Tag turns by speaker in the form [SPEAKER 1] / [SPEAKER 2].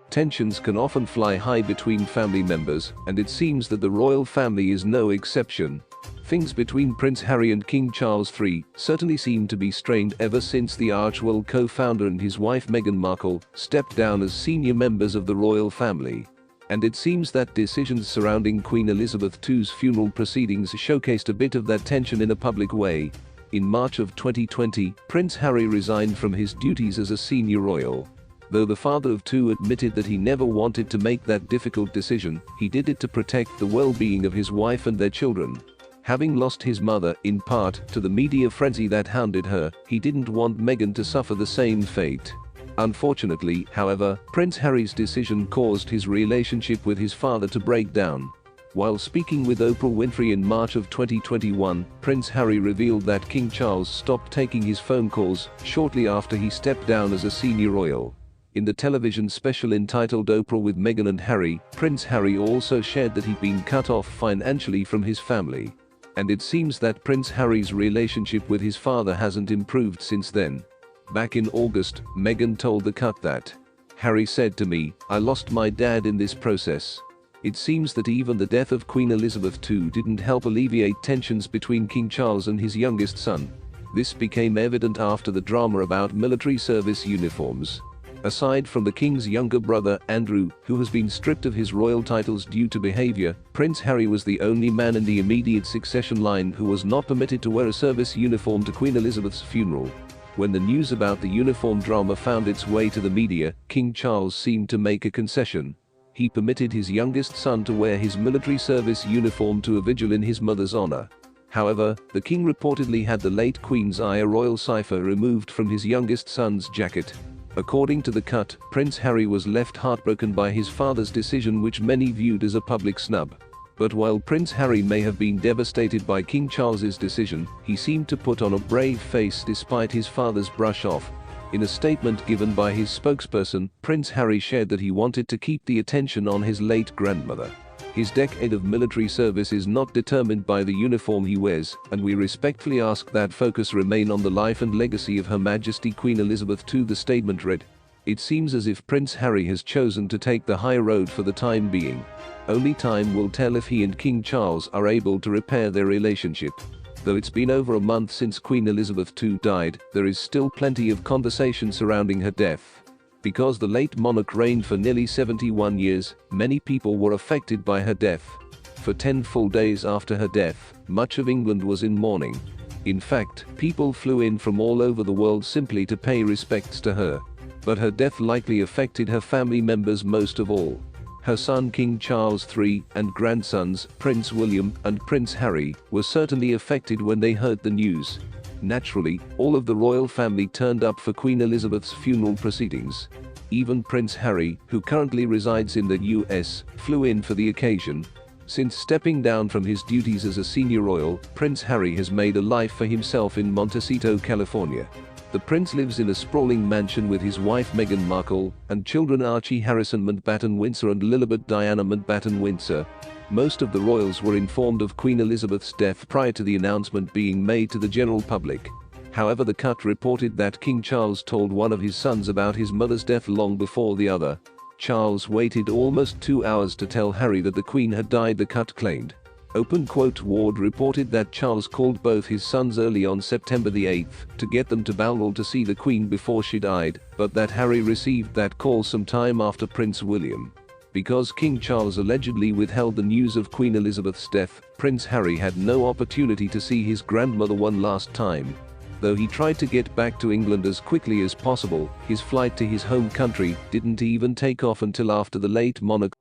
[SPEAKER 1] Tensions can often fly high between family members, and it seems that the royal family is no exception. Things between Prince Harry and King Charles III certainly seem to be strained ever since the Archewell co-founder and his wife Meghan Markle stepped down as senior members of the royal family. And it seems that decisions surrounding Queen Elizabeth II's funeral proceedings showcased a bit of that tension in a public way. In March of 2020, Prince Harry resigned from his duties as a senior royal. Though the father of two admitted that he never wanted to make that difficult decision, he did it to protect the well-being of his wife and their children. Having lost his mother, in part, to the media frenzy that hounded her, he didn't want Meghan to suffer the same fate. Unfortunately, however, Prince Harry's decision caused his relationship with his father to break down. While speaking with Oprah Winfrey in March of 2021, Prince Harry revealed that King Charles stopped taking his phone calls shortly after he stepped down as a senior royal. In the television special entitled Oprah with Meghan and Harry, Prince Harry also shared that he'd been cut off financially from his family. And it seems that Prince Harry's relationship with his father hasn't improved since then. Back in August, Meghan told The Cut that, "Harry said to me, I lost my dad in this process." It seems that even the death of Queen Elizabeth II didn't help alleviate tensions between King Charles and his youngest son. This became evident after the drama about military service uniforms. Aside from the King's younger brother, Andrew, who has been stripped of his royal titles due to behavior, Prince Harry was the only man in the immediate succession line who was not permitted to wear a service uniform to Queen Elizabeth's funeral. When the news about the uniform drama found its way to the media, King Charles seemed to make a concession. He permitted his youngest son to wear his military service uniform to a vigil in his mother's honor. However, the King reportedly had the late Queen's eye royal cipher removed from his youngest son's jacket. According to The Cut, Prince Harry was left heartbroken by his father's decision, which many viewed as a public snub. But while Prince Harry may have been devastated by King Charles's decision, he seemed to put on a brave face despite his father's brush off. In a statement given by his spokesperson, Prince Harry shared that he wanted to keep the attention on his late grandmother. His decade of military service is not determined by the uniform he wears, and we respectfully ask that focus remain on the life and legacy of Her Majesty Queen Elizabeth II. The statement read. It seems as if Prince Harry has chosen to take the high road for the time being. Only time will tell if he and King Charles are able to repair their relationship. Though it's been over a month since Queen Elizabeth II died, there is still plenty of conversation surrounding her death. Because the late monarch reigned for nearly 71 years, many people were affected by her death. For 10 full days after her death, much of England was in mourning. In fact, people flew in from all over the world simply to pay respects to her. But her death likely affected her family members most of all. Her son King Charles III and grandsons, Prince William and Prince Harry, were certainly affected when they heard the news. Naturally, all of the royal family turned up for Queen Elizabeth's funeral proceedings. Even Prince Harry, who currently resides in the US, flew in for the occasion. Since stepping down from his duties as a senior royal, Prince Harry has made a life for himself in Montecito, California. The prince lives in a sprawling mansion with his wife Meghan Markle and children Archie Harrison Mountbatten-Windsor and Lilibet Diana Mountbatten-Windsor. Most of the royals were informed of Queen Elizabeth's death prior to the announcement being made to the general public. However, The Cut reported that King Charles told one of his sons about his mother's death long before the other. Charles waited almost 2 hours to tell Harry that the Queen had died, The Cut claimed. Ward reported that Charles called both his sons early on September the 8th to get them to Balmoral to see the Queen before she died, but that Harry received that call some time after Prince William. Because King Charles allegedly withheld the news of Queen Elizabeth's death, Prince Harry had no opportunity to see his grandmother one last time. Though he tried to get back to England as quickly as possible, his flight to his home country didn't even take off until after the late monarch